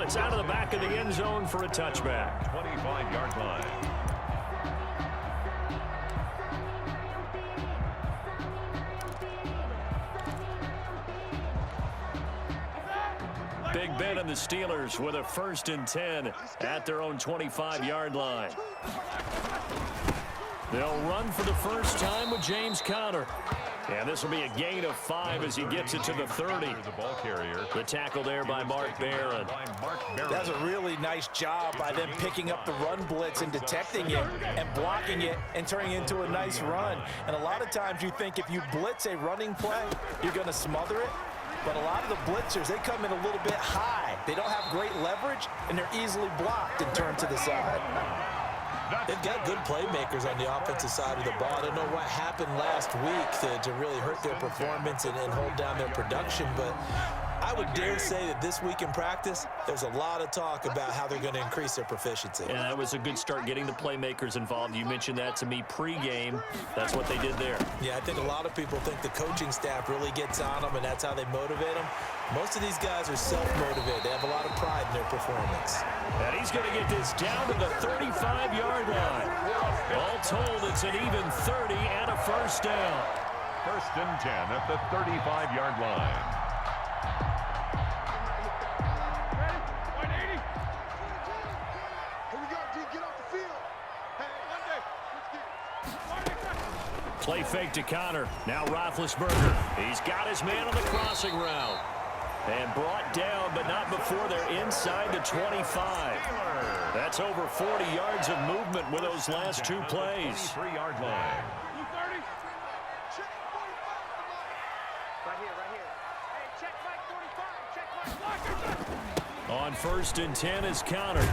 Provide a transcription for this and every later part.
it's out of the back of the end zone for a touchback. 25-yard line. Big Ben and the Steelers with a 1st and 10 at their own 25-yard line. They'll run for the first time with James Conner. And this will be a gain of 5 as he gets it to the 30. The ball carrier. The tackle there by Mark Barron. That's a really nice job by them picking up the run blitz and detecting it and blocking it and turning it into a nice run. And a lot of times you think if you blitz a running play, you're going to smother it. But a lot of the blitzers, they come in a little bit high. They don't have great leverage, and they're easily blocked and turned to the side. They've got good playmakers on the offensive side of the ball. I don't know what happened last week to really hurt their performance and hold down their production, but I would dare say that this week in practice, there's a lot of talk about how they're going to increase their proficiency. And that was a good start getting the playmakers involved. You mentioned that to me pregame. That's what they did there. Yeah, I think a lot of people think the coaching staff really gets on them, and that's how they motivate them. Most of these guys are self-motivated. They have a lot of pride in their performance. And he's going to get this down to the 35-yard line. All told, it's an even 30 and a first down. 1st and 10 at the 35-yard line. Play fake to Conner. Now Roethlisberger. He's got his man on the crossing route. And brought down, but not before they're inside the 25. That's over 40 yards of movement with those last 2 plays. 23-yard line. On 1st and 10 is Conner.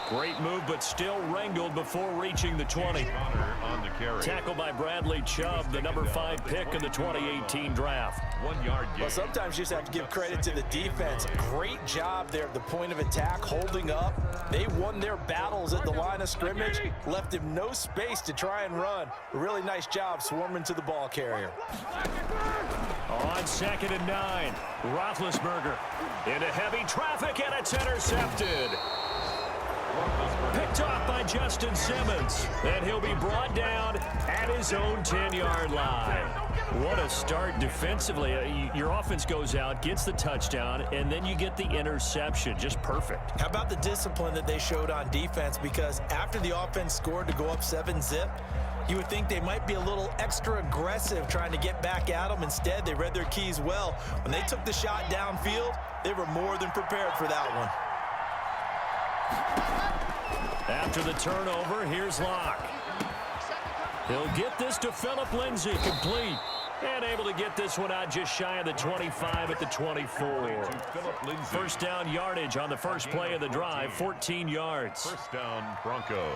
Great move, but still wrangled before reaching the 20. On the carry. Tackle by Bradley Chubb, the number 5 pick in the 2018 draft. 1-yard gain. Well, sometimes you just have to give credit to the defense. Great job there at the point of attack, holding up. They won their battles at the line of scrimmage, left him no space to try and run. A really nice job swarming to the ball carrier. On 2nd and 9, Roethlisberger into heavy traffic, and it's intercepted. Picked off by Justin Simmons. And he'll be brought down at his own 10-yard line. What a start defensively. Your offense goes out, gets the touchdown, and then you get the interception. Just perfect. How about the discipline that they showed on defense? Because after the offense scored to go up 7-zip, you would think they might be a little extra aggressive trying to get back at them. Instead, they read their keys well. When they took the shot downfield, they were more than prepared for that one. After the turnover, here's Locke. He'll get this to Phillip Lindsay, complete. And able to get this one out just shy of the 25 at the 24. First down yardage on the first play of the drive, 14 yards. First down, Broncos.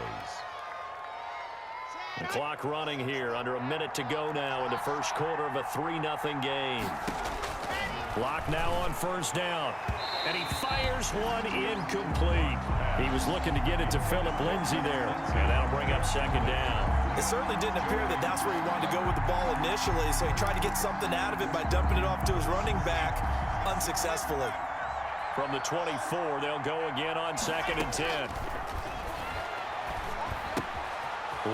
The clock running here, under a minute to go now in the first quarter of a 3-0 game. Locke now on first down. And he fires one incomplete. He was looking to get it to Phillip Lindsay there. And that'll bring up 2nd down. It certainly didn't appear that that's where he wanted to go with the ball initially, so he tried to get something out of it by dumping it off to his running back unsuccessfully. From the 24, they'll go again on 2nd and 10.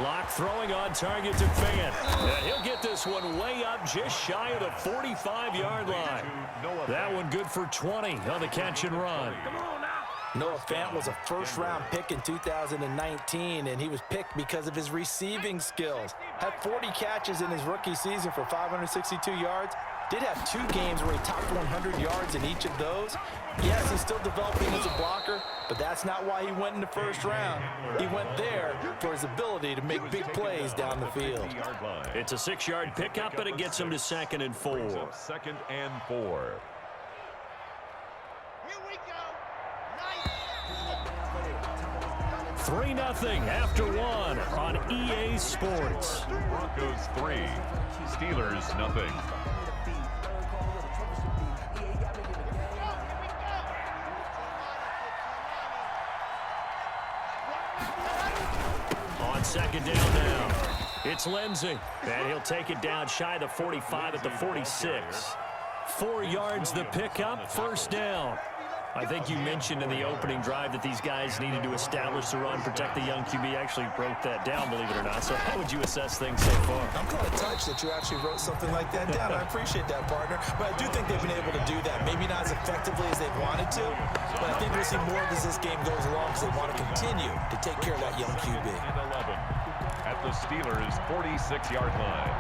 Locke throwing on target to Fant. And he'll get this one way up just shy of the 45-yard line. That one good for 20 on the catch and run. Noah Fant was a first-round pick in 2019, and he was picked because of his receiving skills. Had 40 catches in his rookie season for 562 yards. Did have 2 games where he topped 100 yards in each of those. Yes, he's still developing as a blocker, but that's not why he went in the first round. He went there for his ability to make big plays down the field. It's a 6-yard pickup, but it gets him to 2nd and 4. 2nd and 4. 3-0 after 1 on EA Sports. Broncos 3, Steelers 0. On 2nd down now, it's Lindsay. And he'll take it down shy of the 45 at the 46. 4 yards the pickup, first down. I think you mentioned in the opening drive that these guys needed to establish the run, protect the young QB. I actually wrote that down, believe it or not. So how would you assess things so far? I'm kind of touched that you actually wrote something like that down. I appreciate that, partner. But I do think they've been able to do that. Maybe not as effectively as they wanted to, but I think we'll see more as this game goes along because they want to continue to take care of that young QB. And 11 at the Steelers' 46-yard line.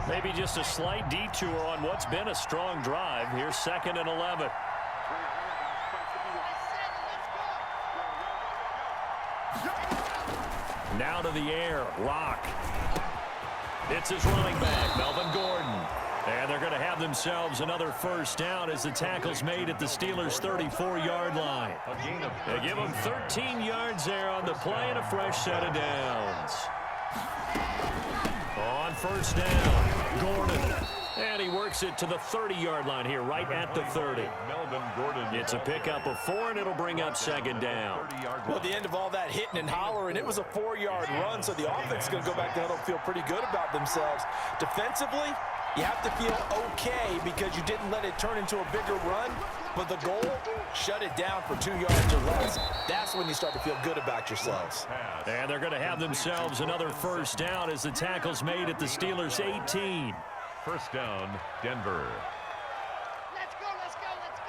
Maybe just a slight detour on what's been a strong drive. Here's 2nd and 11. Now to the air. Lock. It's his running back, Melvin Gordon. And they're going to have themselves another first down as the tackle's made at the Steelers' 34-yard line. They give them 13 yards there on the play and a fresh set of downs. On first down, Gordon. And he works it to the 30-yard line here, right at the 30. It's a pickup of 4, and it'll bring up 2nd down. Well, at the end of all that hitting and hollering, it was a 4-yard run, so the offense is going to go back to huddle and feel pretty good about themselves. Defensively, you have to feel okay because you didn't let it turn into a bigger run, but the goal, shut it down for 2 yards or less. That's when you start to feel good about yourselves. And they're going to have themselves another first down as the tackle's made at the Steelers' 18. First down, Denver. Let's go, let's go, let's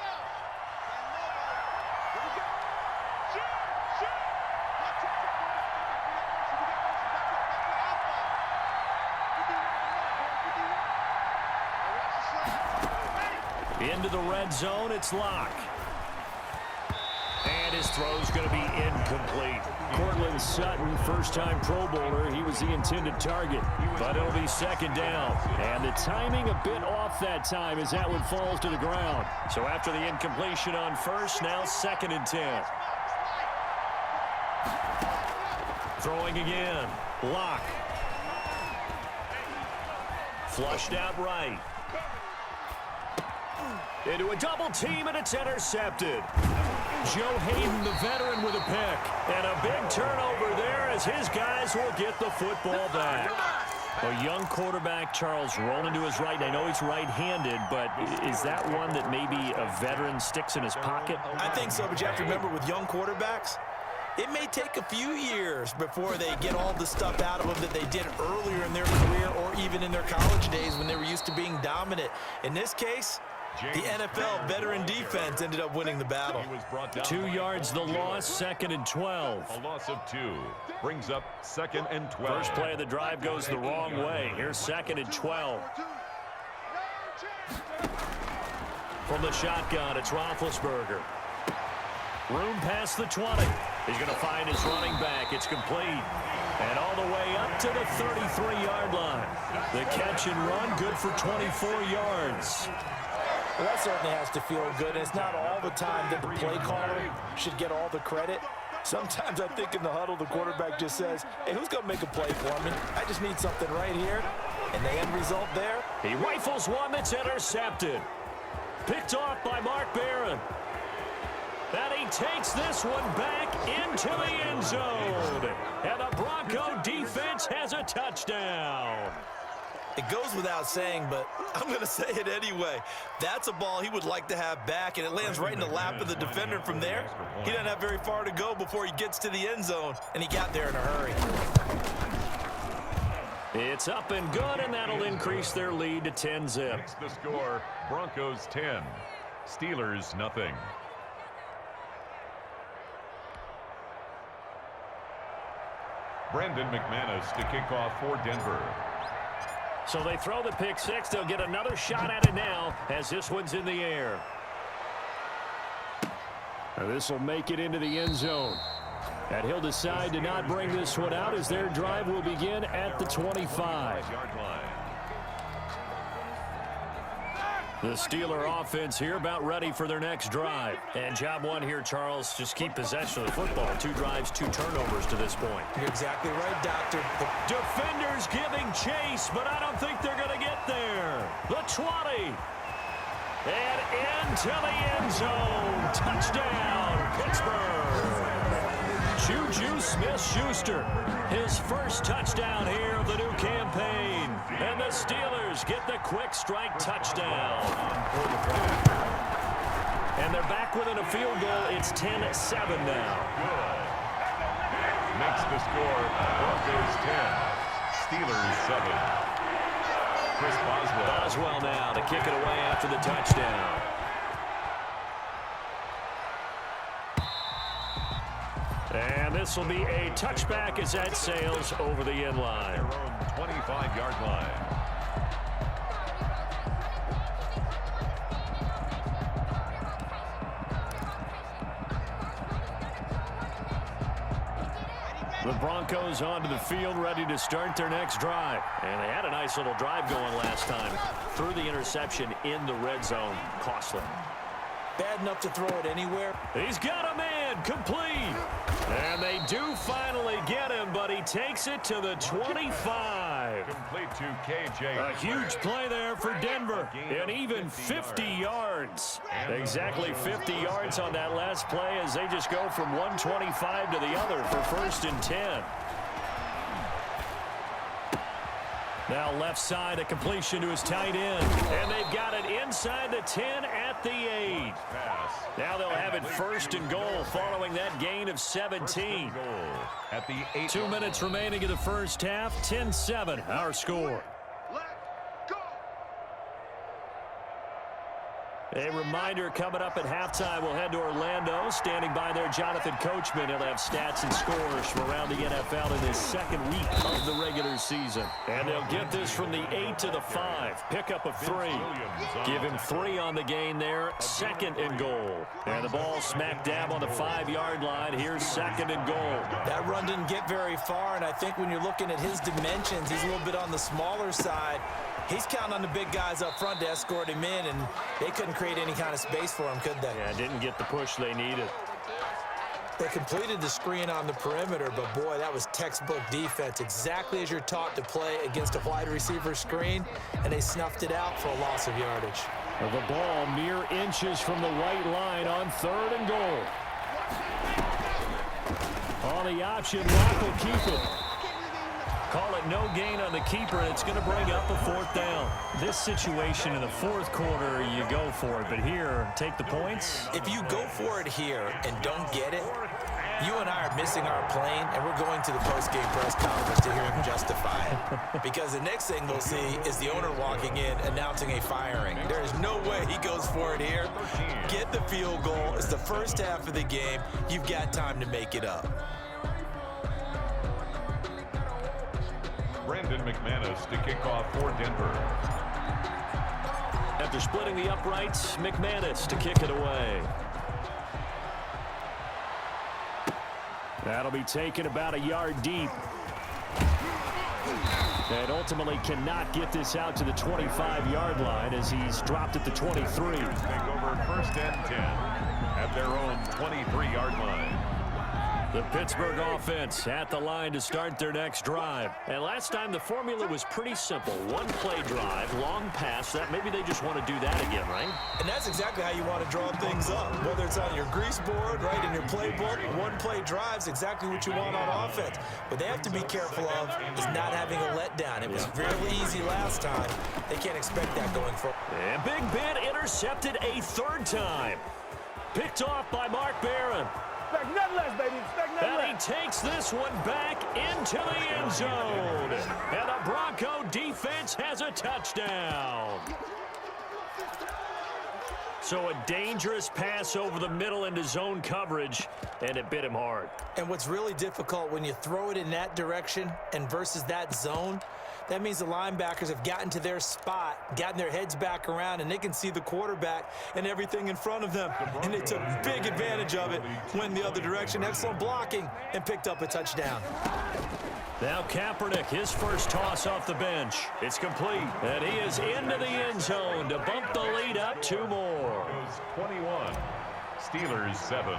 go. Into the red zone, it's Lock. And his throw's going to be incomplete. Cortland Sutton, first-time Pro Bowler. He was the intended target, but it'll be 2nd down. And the timing a bit off that time as that one falls to the ground. So after the incompletion on first, now 2nd and 10. Throwing again. Lock. Flushed out right. Into a double team, and it's intercepted. Joe Hayden, the veteran, with a pick. And a big turnover there as his guys will get the football back. A young quarterback, Charles, rolling to his right. I know he's right-handed, but is that one that maybe a veteran sticks in his pocket? I think so, but you have to remember with young quarterbacks, it may take a few years before they get all the stuff out of them that they did earlier in their career or even in their college days when they were used to being dominant. In this case, the NFL veteran defense ended up winning the battle. 2 yards the loss, 2nd and 12. A loss of 2 brings up 2nd and 12. First play of the drive goes the wrong way. Here's 2nd and 12. From the shotgun, it's Roethlisberger. Room past the 20. He's going to find his running back. It's complete. And all the way up to the 33-yard line. The catch and run, good for 24 yards. Well, that certainly has to feel good. It's not all the time that the play caller should get all the credit. Sometimes I think in the huddle, the quarterback just says, hey, who's going to make a play for me? I just need something right here. And the end result there? He rifles one that's intercepted. Picked off by Mark Barron. And he takes this one back into the end zone. And the Bronco defense has a touchdown. It goes without saying, but I'm going to say it anyway. That's a ball he would like to have back, and it lands right in the lap of the defender from there. He doesn't have very far to go before he gets to the end zone, and he got there in a hurry. It's up and good, and that'll increase their lead to 10-zip. Makes the score, Broncos 10, Steelers nothing. Brandon McManus to kick off for Denver. So they throw the pick six. They'll get another shot at it now as this one's in the air. This will make it into the end zone. And he'll decide to not bring this one out as their drive will begin at the 25. The Steeler offense here about ready for their next drive. And job one here, Charles, just keep possession of the football. 2 drives, 2 turnovers to this point. You're exactly right, Doctor. The defenders giving chase, but I don't think they're going to get there. The 20. And into the end zone. Touchdown, Pittsburgh. Juju Smith-Schuster, his first touchdown here of the new campaign. And the Steelers get the quick strike touchdown. And they're back within a field goal. It's 10-7 now. Good. Makes the score Broncos 10, Steelers 7. Chris Boswell. Boswell now to kick it away after the touchdown. And this will be a touchback as that sails over the end line. Their own 25-yard line. The Broncos onto the field, ready to start their next drive. And they had a nice little drive going last time. Threw the interception in the red zone. Costly. Bad enough to throw it anywhere. He's got a man, complete. And they do finally get him, but he takes it to the 25. Complete to KJ. A huge play there for Denver, and even 50 yards. Exactly 50 yards on that last play as they just go from 125 to the other for 1st and 10. Now left side, a completion to his tight end. And they've got it inside the 10 at the 8. Now they'll have it 1st and goal following that gain of 17. At the 8. 2 minutes remaining in the first half. 10-7, our score. A reminder coming up at halftime, we'll head to Orlando. Standing by there, Jonathan Coachman. He'll have stats and scores from around the NFL in his second week of the regular season. And they'll get this from the 8 to the 5. Pickup of 3. Give him 3 on the gain there. 2nd and goal. And the ball smack dab on the 5-yard line. Here's 2nd and goal. That run didn't get very far, and I think when you're looking at his dimensions, he's a little bit on the smaller side. He's counting on the big guys up front to escort him in, and they couldn't create any kind of space for him, could they? Yeah, didn't get the push they needed. They completed the screen on the perimeter, but boy, that was textbook defense. Exactly as you're taught to play against a wide receiver screen, and they snuffed it out for a loss of yardage. The ball mere inches from the right line on 3rd and goal. On the option, Locke will keep it. Call it no gain on the keeper, and it's going to bring up a 4th down. This situation in the 4th quarter, you go for it. But here, take the points. If you go for it here and don't get it, you and I are missing our plane, and we're going to the post-game press conference to hear him justify it. Because the next thing we'll see is the owner walking in, announcing a firing. There is no way he goes for it here. Get the field goal. It's the first half of the game. You've got time to make it up. Brandon McManus to kick off for Denver. After splitting the uprights, McManus to kick it away. That'll be taken about a yard deep. And ultimately cannot get this out to the 25-yard line as he's dropped at the 23. Take over 1st and 10 at their own 23-yard line. The Pittsburgh offense at the line to start their next drive. And last time the formula was pretty simple. 1-play drive, long pass. That maybe they just want to do that again, right? And that's exactly how you want to draw things up. Whether it's on your grease board, right, in your playbook, 1-play drive's exactly what you want on offense. What they have to be careful of is not having a letdown. It was really easy last time. They can't expect that going forward. And Big Ben intercepted a 3rd time. Picked off by Mark Barron. Expect nothing less, baby. Expect nothing And he less. takes this one back into the end zone. And the Bronco defense has a touchdown. So a dangerous pass over the middle into zone coverage, and it bit him hard. And what's really difficult when you throw it in that direction and versus that zone, that means the linebackers have gotten to their spot, gotten their heads back around, and they can see the quarterback and everything in front of them. And they took big advantage of it, went the other direction. Excellent blocking, and picked up a touchdown. Now Kaepernick, his first toss off the bench. It's complete, and he is into the end zone to bump the lead up 2 more. 21, Steelers 7.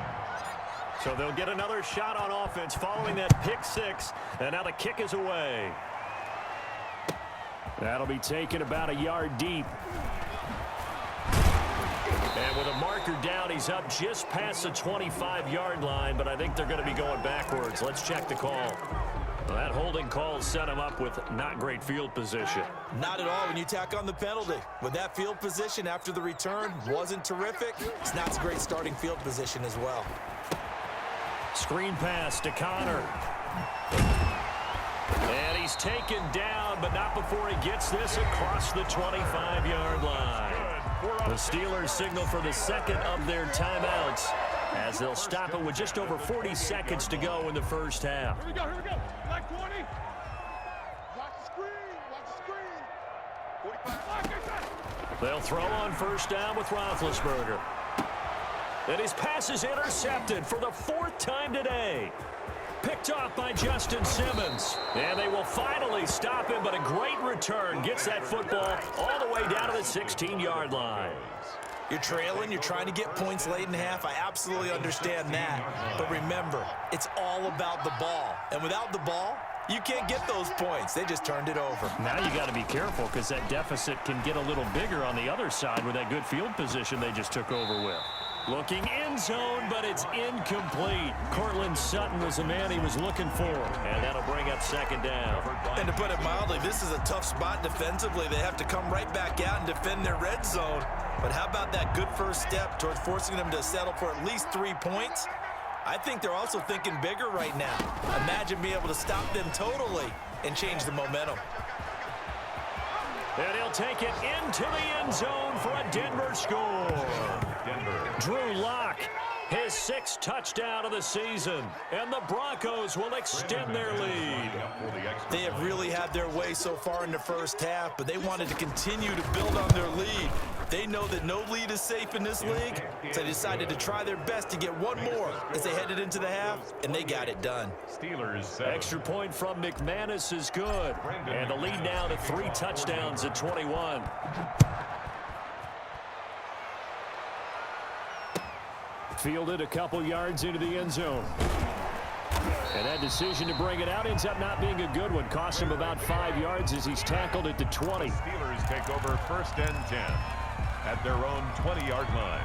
So they'll get another shot on offense following that pick 6, and now the kick is away. That'll be taken about a yard deep. And with a marker down, he's up just past the 25-yard line, but I think they're going to be going backwards. Let's check the call. That holding call set him up with not great field position. Not at all when you tack on the penalty. With that field position after the return wasn't terrific, it's not a great starting field position as well. Screen pass to Connor. And he's taken down, but not before he gets this across the 25-yard line. The Steelers signal for the second of their timeouts as they'll stop it with just over 40 seconds to go in the first half. Here we go, like 20. Watch the screen, watch the screen. They'll throw on first down with Roethlisberger. And his pass is intercepted for the 4th time today. Picked off by Justin Simmons. And they will finally stop him, but a great return gets that football all the way down to the 16-yard line. You're trailing, you're trying to get points late in the half. I absolutely understand that. But remember, it's all about the ball. And without the ball, you can't get those points. They just turned it over. Now you got to be careful because that deficit can get a little bigger on the other side with that good field position they just took over with. Looking end zone, but it's incomplete. Cortland Sutton was the man he was looking for, and that'll bring up second down. And to put it mildly, this is a tough spot defensively. They have to come right back out and defend their red zone. But how about that good first step towards forcing them to settle for at least 3 points? I think they're also thinking bigger right now. Imagine being able to stop them totally and change the momentum. And he'll take it into the end zone for a Denver score. Drew Lock, his 6th touchdown of the season, and the Broncos will extend their lead. They have really had their way so far in the first half, but they wanted to continue to build on their lead. They know that no lead is safe in this league, so they decided to try their best to get one more as they headed into the half, and they got it done. Steelers. Extra point from McManus is good, and the lead now to 3 touchdowns at 21. Fielded a couple yards into the end zone. And that decision to bring it out ends up not being a good one. Cost him about 5 yards as he's tackled at the 20. Steelers take over 1st and 10 at their own 20-yard line.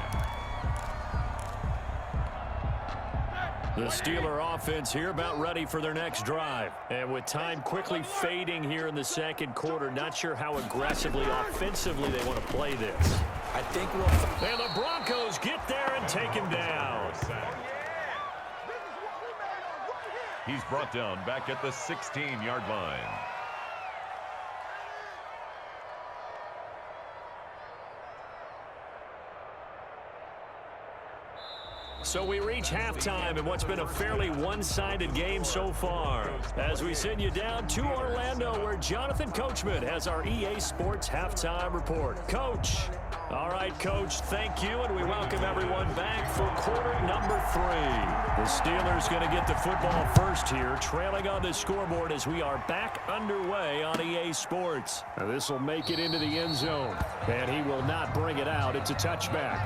The Steeler offense here about ready for their next drive. And with time quickly fading here in the second quarter, not sure how aggressively, offensively they want to play this. I think we'll... And the Broncos get there and take him down. He's brought down back at the 16-yard line. So we reach halftime in what's been a fairly one-sided game so far. As we send you down to Orlando, where Jonathan Coachman has our EA Sports Halftime Report. Coach. All right, Coach, thank you, and we welcome everyone back for quarter number 3. The Steelers going to get the football first here, trailing on the scoreboard as we are back underway on EA Sports. Now, this will make it into the end zone, and he will not bring it out. It's a touchback.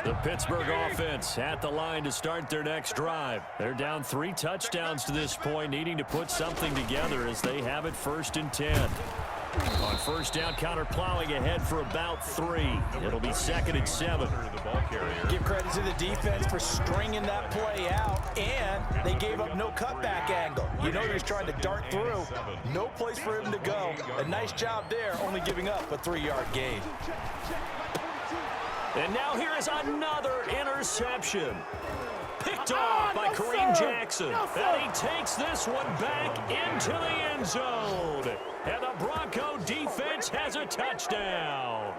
The Pittsburgh offense at the line to start their next drive. They're down 3 touchdowns to this point, needing to put something together as they have it 1st and 10. On first down, Connor plowing ahead for about 3. It'll be 2nd and 7. Give credit to the defense for stringing that play out, and they gave up no cutback angle. You know he was trying to dart through. No place for him to go. A nice job there, only giving up a 3-yard gain. And now here is another interception. Picked off by Kareem Jackson. And he takes this one back into the end zone. And the Bronco defense has a touchdown.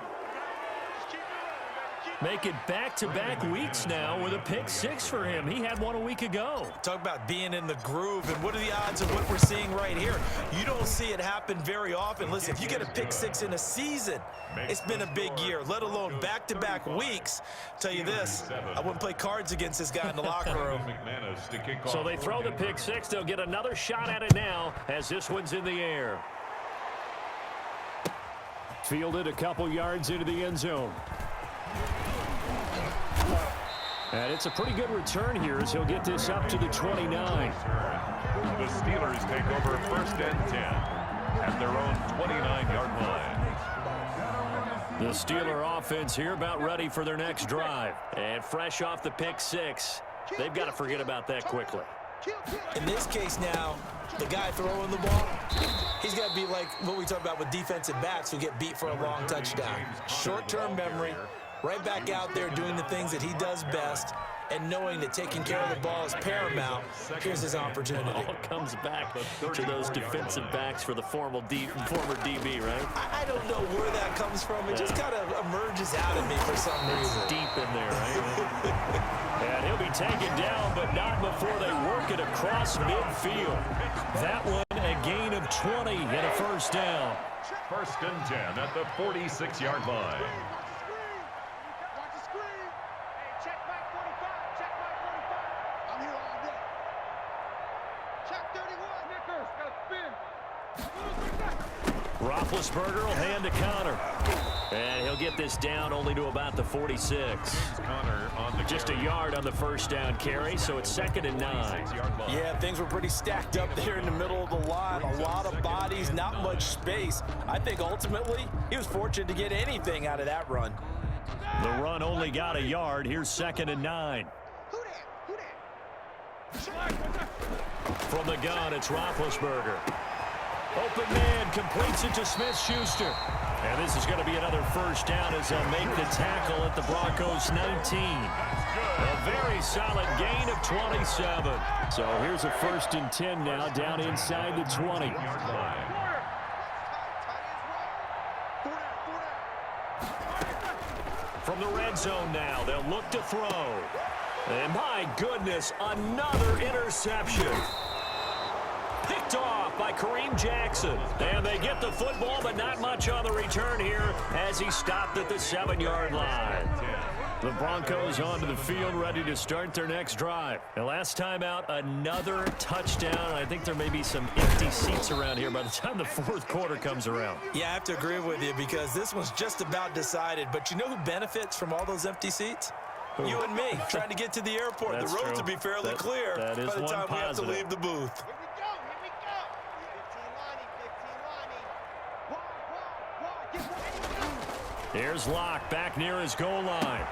Make it back-to-back weeks now with a pick 6 for him. He had one a week ago. Talk about being in the groove, and what are the odds of what we're seeing right here? You don't see it happen very often. Listen, if you get a pick 6 in a season, it's been a big year, let alone back-to-back weeks. Tell you this, I wouldn't play cards against this guy in the locker room. So they throw the pick 6. They'll get another shot at it now as this one's in the air. Fielded a couple yards into the end zone. And it's a pretty good return here as he'll get this up to the 29. The Steelers take over 1st and 10 at their own 29-yard line. The Steeler offense here about ready for their next drive. And fresh off the pick six, they've got to forget about that quickly. In this case now, the guy throwing the ball, he's got to be like what we talk about with defensive backs who get beat for a long touchdown. Short-term memory, right back out there doing the things that he does best, and knowing that taking care of the ball is paramount. Here's his opportunity. All comes back to those defensive backs for the former DB, right? I don't know where that comes from. It just kind of emerges out of me for some reason. It's deep in there, right? And he'll be taken down, but not before they work it across midfield. That one a gain of 20 and a first down. First and 10 at the 46-yard line. Roethlisberger will hand to Connor. And he'll get this down only to about the 46. Connor on the Just a yard on the first down carry, so it's 2nd and 9. Yeah, things were pretty stacked up there in the middle of the line. A lot of bodies, not much space. I think ultimately he was fortunate to get anything out of that run. The run only got a yard. Here's 2nd and 9. From the gun, it's Roethlisberger. Open man completes it to Smith-Schuster. And this is going to be another first down as they'll make the tackle at the Broncos 19. A very solid gain of 27. So here's a 1st and 10 now down inside the 20. From the red zone now, they'll look to throw. And my goodness, another interception. Picked off by Kareem Jackson. And they get the football, but not much on the return here as he stopped at the 7-yard line. The Broncos onto the field, ready to start their next drive. And last time out, another touchdown. I think there may be some empty seats around here by the time the 4th quarter comes around. Yeah, I have to agree with you because this one's just about decided. But you know who benefits from all those empty seats? You and me, trying to get to the airport. That's the roads true. will be fairly clear that is by the one time we have to positive. leave the booth. Here we go. 15 Lonnie. Here's Locke back near his goal line.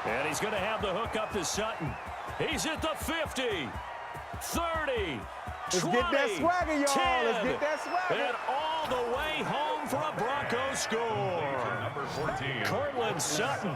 And he's going to have the hook up to Sutton. He's at the 50, 30, Let's 20, get that swagger, y'all. 10, Let's get that swagger. and all the way home for a Broncos score. number 14. Cortland Sutton,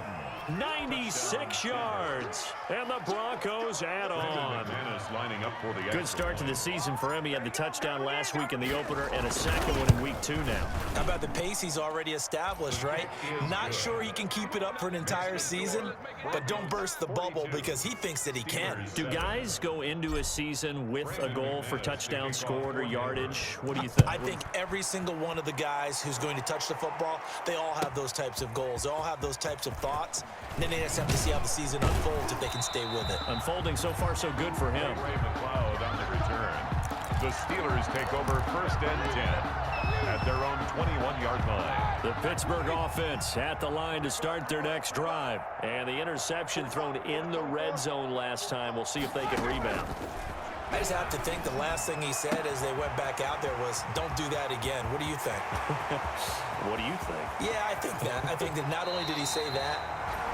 96 yards. And the Broncos add on. Lining up for the Good start to the season for him. He had the touchdown last week in the opener and a second one in week 2 now. How about the pace he's already established, right? Not sure he can keep it up for an entire season, but don't burst the bubble because he thinks that he can. Do guys go into a season with a goal for touchdown scored or yardage? What do you think? I think every single one of the guys who's going to touch the football, they all have those types of goals. They all have those types of thoughts. And then they just have to see how the season unfolds if they can stay with it. Unfolding so far so good for him. Ray McLeod on the return. The Steelers take over 1st and 10 at their own 21-yard line. The Pittsburgh offense at the line to start their next drive. And the interception thrown in the red zone last time. We'll see if they can rebound. I just have to think the last thing he said as they went back out there was, don't do that again. What do you think? What do you think? Yeah, I think that. I think that not only did he say that,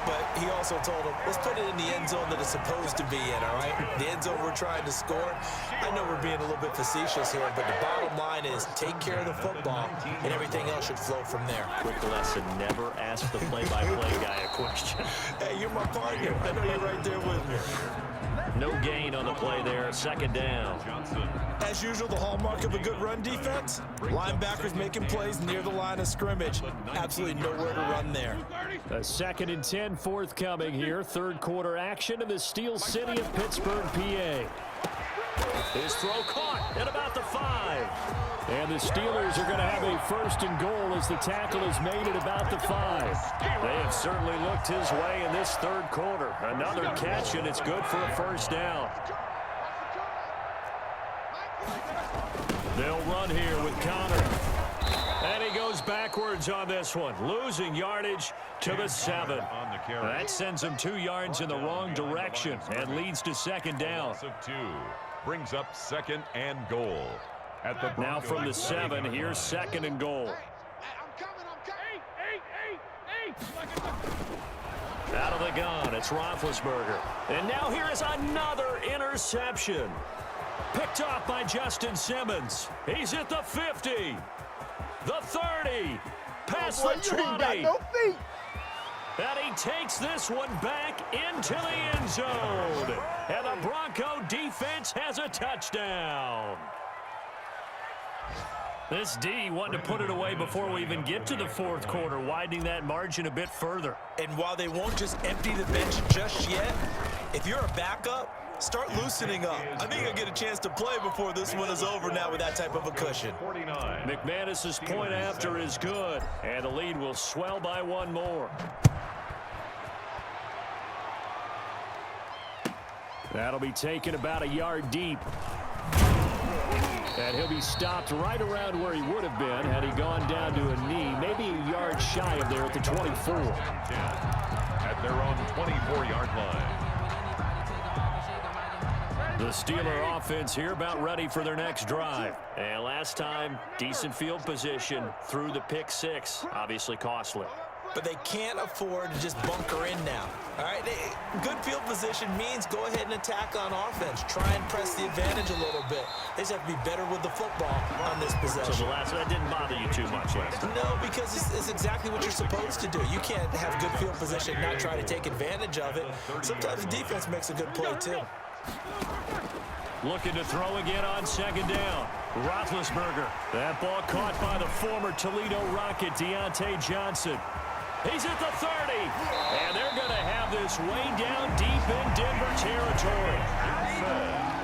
but he also told him, let's put it in the end zone that it's supposed to be in, all right? The end zone we're trying to score. I know we're being a little bit facetious here, but the bottom line is take care of the football, and everything else should flow from there. Quick lesson, never ask the play-by-play guy a question. Hey, you're my partner. I know you're right there with me. No gain on the play there, 2nd down. As usual, the hallmark of a good run defense, linebackers making plays near the line of scrimmage. Absolutely nowhere to run there. A 2nd and 10 forthcoming here. 3rd quarter action in the Steel City of Pittsburgh, PA. His throw caught at about the 5. And the Steelers are going to have a 1st and goal as the tackle is made at about the 5. They have certainly looked his way in this 3rd quarter. Another catch, and it's good for a 1st down. They'll run here with Connor. And he goes backwards on this one, losing yardage to the 7. That sends him 2 yards in the wrong direction and leads to 2nd down. Of 2 brings up 2nd and goal. At the Now from the 7, here's 2nd and goal. I'm coming. of the gun. It's Roethlisberger. And now here is another interception. Picked off by Justin Simmons. He's at the 50. The 30. Past the 20. You ain't got no feet. And he takes this one back into the end zone. And the Bronco defense has a touchdown. This D wanted to put it away before we even get to the fourth quarter, widening that margin a bit further. And while they won't just empty the bench just yet, if you're a backup, start loosening up. I think you'll get a chance to play before this one is over now with that type of a cushion. McManus's point after is good, and the lead will swell by one more. That'll be taken about a yard deep. And he'll be stopped right around where he would have been had he gone down to a knee, maybe a yard shy of there at the 24. At their own 24-yard line. The Steeler offense here about ready for their next drive. And last time, decent field position through the pick six. Obviously costly. But they can't afford to just bunker in now. All right, good field position means go ahead and attack on offense. Try and press the advantage a little bit. They just have to be better with the football on this possession. So that didn't bother you too much last time? No, because it's exactly what you're supposed to do. You can't have good field position and not try to take advantage of it. Sometimes the defense makes a good play, too. Looking to throw again on second down. Roethlisberger. That ball caught by the former Toledo Rocket, Deontay Johnson. He's at the 30, and they're going to have this way down deep in Denver territory.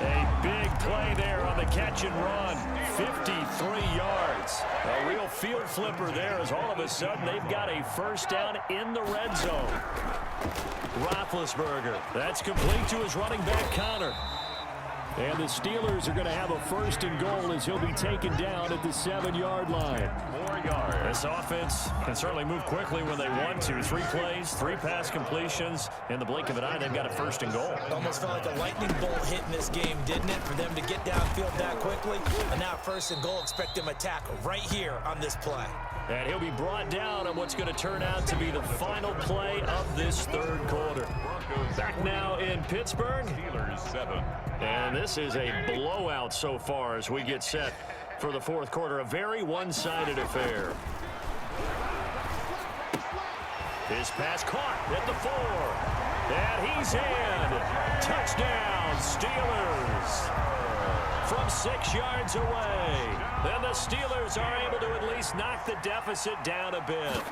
A big play there on the catch and run, 53 yards. A real field flipper there as all of a sudden they've got a first down in the red zone. Roethlisberger, that's complete to his running back Connor. And the Steelers are going to have a first and goal as he'll be taken down at the 7-yard line. 4 yards. This offense can certainly move quickly when they want to. 3 plays, 3 pass completions. In the blink of an eye, they've got a first and goal. Almost felt like a lightning bolt hit in this game, didn't it? For them to get downfield that quickly. And now first and goal, expect them to attack right here on this play. And he'll be brought down on what's going to turn out to be the final play of this third quarter. Back now in Pittsburgh. Steelers 7. And this is a blowout so far as we get set for the fourth quarter. A very one-sided affair. His pass caught at the 4. And he's in. Touchdown, Steelers. From 6 yards away. And the Steelers are able to at least knock the deficit down a bit.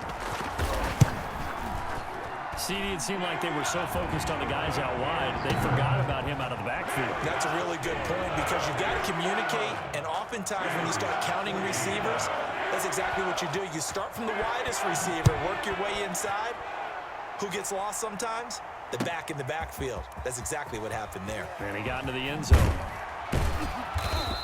CD, it seemed like they were so focused on the guys out wide, they forgot about him out of the backfield. That's a really good point because you got to communicate, and oftentimes when you start counting receivers, that's exactly what you do. You start from the widest receiver, work your way inside. Who gets lost sometimes? The back in the backfield. That's exactly what happened there. And he got into the end zone.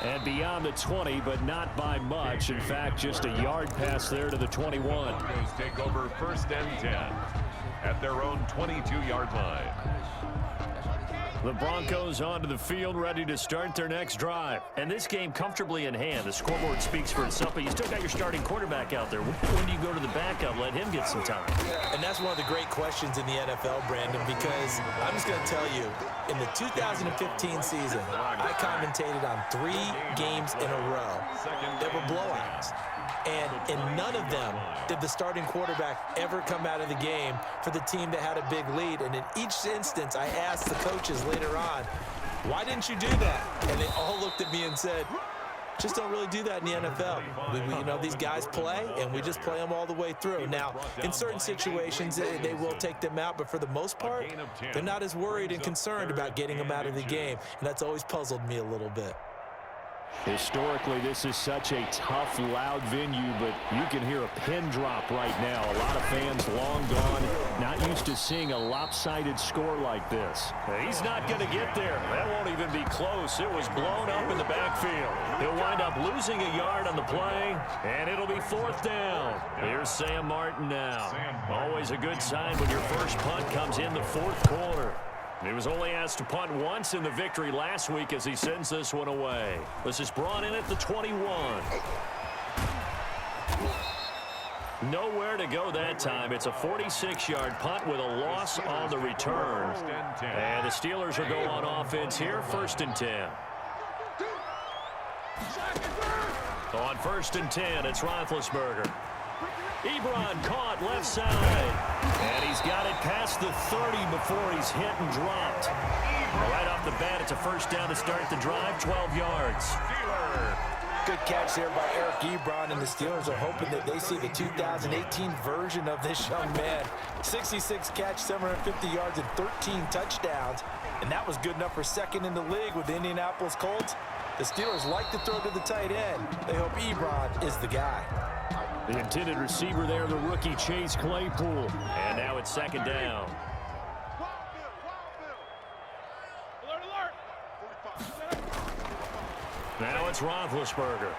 And beyond the 20, but not by much. In fact, just a yard pass there to the 21. Broncos take over first and 10 at their own 22-yard line. The Broncos onto the field, ready to start their next drive. And this game comfortably in hand. The scoreboard speaks for itself, but you still got your starting quarterback out there. When do you go to the backup, let him get some time? And that's one of the great questions in the NFL, Brandon, because I'm just going to tell you, in the 2015 season, I commentated on 3 games in a row. There were blowouts. And in none of them did the starting quarterback ever come out of the game for the team that had a big lead. And in each instance, I asked the coaches later on, why didn't you do that? And they all looked at me and said, just don't really do that in the NFL. You know, these guys play, and we just play them all the way through. Now, in certain situations, they will take them out, but for the most part, they're not as worried and concerned about getting them out of the game. And that's always puzzled me a little bit. Historically, this is such a tough, loud venue, but you can hear a pin drop right now. A lot of fans long gone, not used to seeing a lopsided score like this. He's not going to get there. That won't even be close. It was blown up in the backfield. He'll wind up losing a yard on the play, and it'll be fourth down. Here's Sam Martin now. Always a good sign when your first punt comes in the fourth quarter. He was only asked to punt once in the victory last week as he sends this one away. This is brought in at the 21. Nowhere to go that time. It's a 46-yard punt with a loss on the return. And the Steelers will go on offense here, 1st and 10. On 1st and 10, it's Roethlisberger. Ebron caught left side. And he's got it past the 30 before he's hit and dropped. Right off the bat, it's a 1st down to start the drive, 12 yards. Good catch there by Eric Ebron, and the Steelers are hoping that they see the 2018 version of this young man. 66 catch, 750 yards, and 13 touchdowns. And that was good enough for 2nd in the league with the Indianapolis Colts. The Steelers like to throw to the tight end. They hope Ebron is the guy. The intended receiver there, the rookie Chase Claypool. And now it's 2nd down. Now it's Roethlisberger.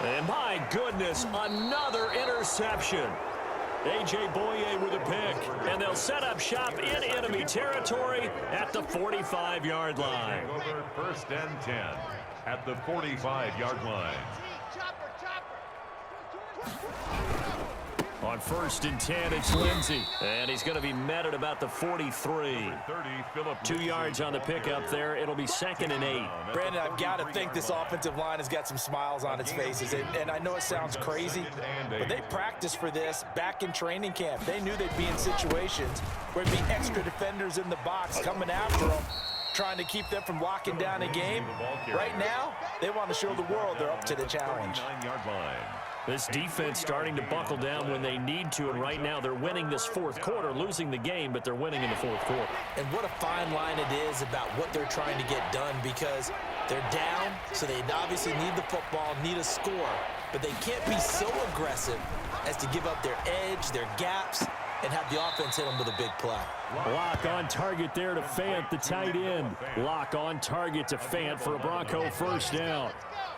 And my goodness, another interception. A.J. Boye with a pick. And they'll set up shop in enemy territory at the 45-yard line. Over 1st and 10 at the 45-yard line. On 1st and 10, it's Lindsey. And he's going to be met at about the 43. 2 yards on the pickup there. It'll be 2nd and 8. Brandon, I've got to think this offensive line has got some smiles on its faces. And I know it sounds crazy, but they practiced for this back in training camp. They knew they'd be in situations where there'd be extra defenders in the box coming after them, trying to keep them from locking down a game. Right now, they want to show the world they're up to the challenge. 9-yard line. This defense starting to buckle down when they need to, and right now they're winning this 4th quarter, losing the game, but they're winning in the 4th quarter. And what a fine line it is about what they're trying to get done, because they're down, so they obviously need the football, need a score, but they can't be so aggressive as to give up their edge, their gaps, and have the offense hit them with a big play. Lock on target there to Fant, the tight end. Lock on target to Fant for a Bronco 1st down.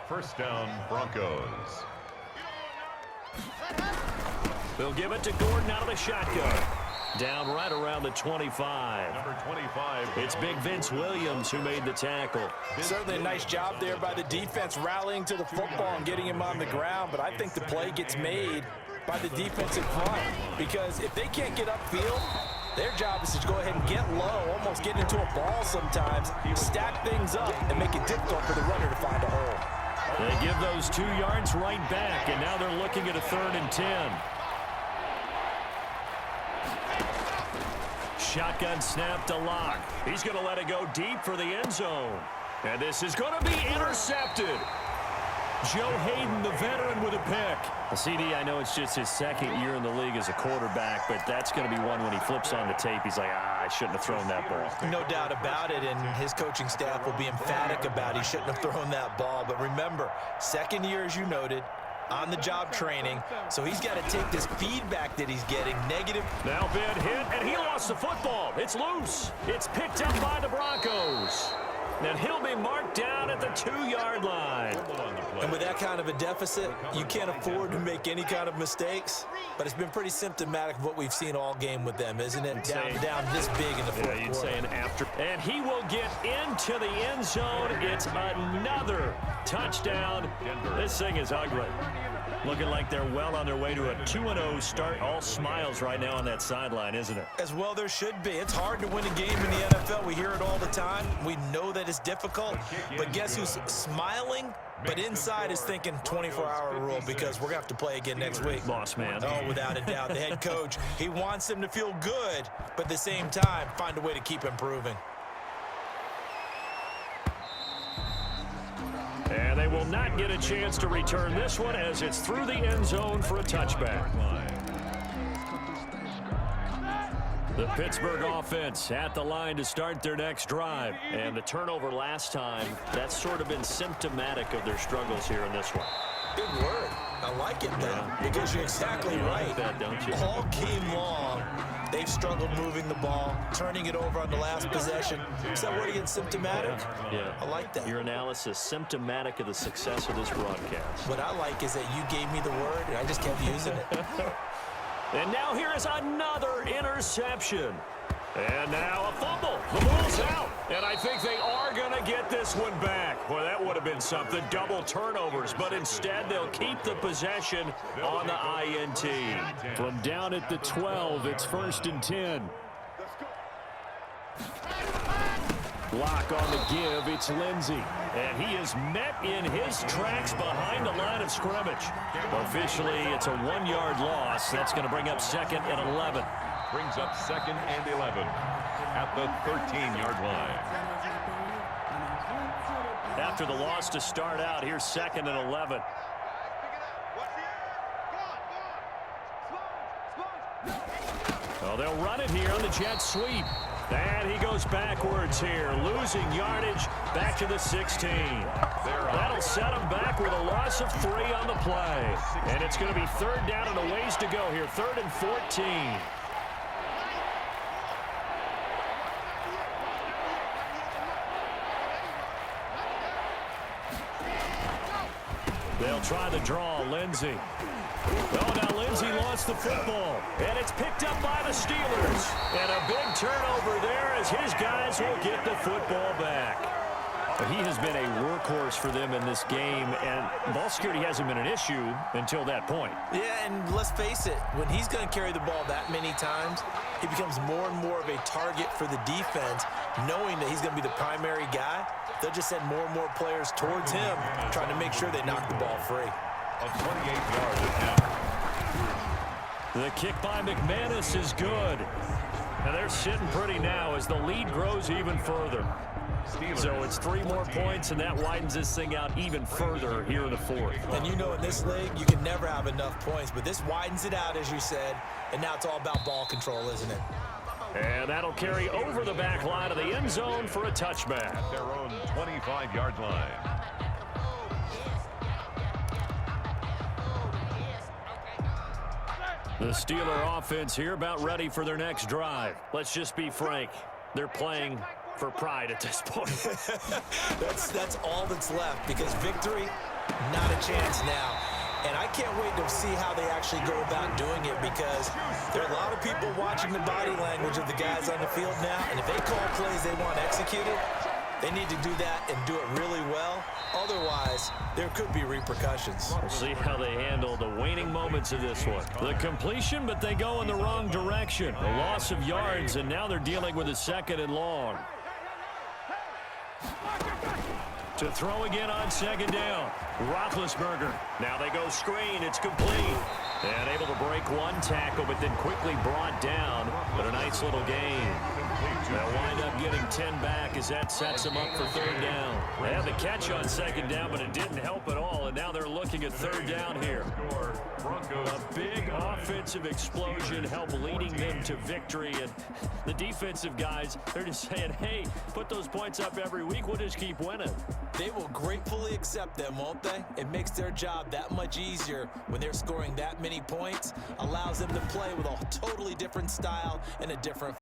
1st down, Broncos. They'll give it to Gordon out of the shotgun. Down right around the 25. Number 25. It's Big Vince Williams who made the tackle. Certainly a nice job there by the defense rallying to the football and getting him on the ground, but I think the play gets made by the defensive front, because if they can't get upfield, their job is to go ahead and get low, almost get into a ball sometimes, stack things up, and make it difficult for the runner to find a hole. They give those 2 yards right back, and now they're looking at a 3rd and 10. Shotgun snap to Lock. He's going to let it go deep for the end zone. And this is going to be intercepted. Joe Hayden, the veteran, with a pick. CD, I know it's just his 2nd year in the league as a quarterback, but that's going to be one when he flips on the tape. He's like, I shouldn't have thrown that ball. No doubt about it, and his coaching staff will be emphatic about he shouldn't have thrown that ball. But remember, 2nd year, as you noted, on-the-job training, so he's got to take this feedback that he's getting, negative. Now bad hit, and he lost the football. It's loose. It's picked up by the Broncos. And he'll be marked down at the 2-yard line. And with that kind of a deficit, you can't afford to make any kind of mistakes. But it's been pretty symptomatic of what we've seen all game with them, isn't it? Down this big in the 4th quarter. You'd say an after. And he will get into the end zone. It's another touchdown. This thing is ugly. Looking like they're well on their way to a 2-0 start. All smiles right now on that sideline, isn't it? As well there should be. It's hard to win a game in the NFL. We hear it all the time. We know that it's difficult. But guess who's smiling? But inside is thinking 24-hour rule, because we're going to have to play again next week. Boss man. Oh, without a doubt. The head coach, he wants them to feel good, but at the same time, find a way to keep improving. And they will not get a chance to return this one as it's through the end zone for a touchback. The Pittsburgh offense at the line to start their next drive. And the turnover last time, that's sort of been symptomatic of their struggles here in this one. Big word. I like it, though, because you're exactly right. Like that, don't you? All game long, they've struggled moving the ball, turning it over on the last possession. Is that word again, symptomatic? Yeah. I like that. Your analysis, symptomatic of the success of this broadcast. What I like is that you gave me the word, and I just kept using it. And now here is another interception. And now a fumble. The ball's out. And I think they are going to get this one back. Well, that would have been something. Double turnovers, but instead they'll keep the possession on the INT. From down at the 12, it's 1st and 10. Block on the give, it's Lindsey. And he is met in his tracks behind the line of scrimmage. Officially, it's a 1-yard loss. That's going to bring up 2nd and 11. Brings up 2nd and 11 at the 13-yard line. After the loss to start out, here's 2nd and 11. Well, they'll run it here on the jet sweep. And he goes backwards here, losing yardage back to the 16. That'll set him back with a loss of 3 on the play. And it's going to be 3rd down and a ways to go here, 3rd and 14. They'll try the draw, Lindsey. Oh, now Lindsey lost the football, and it's picked up by the Steelers. And a big turnover there as his guys will get the football back. He has been a workhorse for them in this game, and ball security hasn't been an issue until that point. Yeah, and let's face it, when he's going to carry the ball that many times, he becomes more and more of a target for the defense, knowing that he's going to be the primary guy. They'll just send more and more players towards him, trying to make sure they knock the ball free. A 28-yard attempt. The kick by McManus is good. And they're sitting pretty now as the lead grows even further. So it's 3 more points, and that widens this thing out even further here in the 4th. And you know, in this league, you can never have enough points, but this widens it out, as you said, and now it's all about ball control, isn't it? And that'll carry over the back line of the end zone for a touchback. At their own 25-yard line. The Steeler offense here about ready for their next drive. Let's just be frank. They're playing for pride at this point. That's all that's left, because victory, not a chance now. And I can't wait to see how they actually go about doing it, because there are a lot of people watching the body language of the guys on the field now, and if they call plays they want executed, they need to do that and do it really well. Otherwise, there could be repercussions. We'll see how they handle the waning moments of this one. The completion, but they go in the wrong direction. A loss of yards, and now they're dealing with a 2nd and long. To throw again on 2nd down. Roethlisberger. Now they go screen. It's complete. And able to break one tackle, but then quickly brought down. But a nice little gain. They'll wind up getting 10 back as that sets them up for 3rd down. They had the catch on 2nd down, but it didn't help at all. And now they're looking at 3rd down here. A big offensive explosion helped leading them to victory. And the defensive guys, they're just saying, hey, put those points up every week. We'll just keep winning. They will gratefully accept them, won't they? It makes their job that much easier when they're scoring that many points. Allows them to play with a totally different style and a different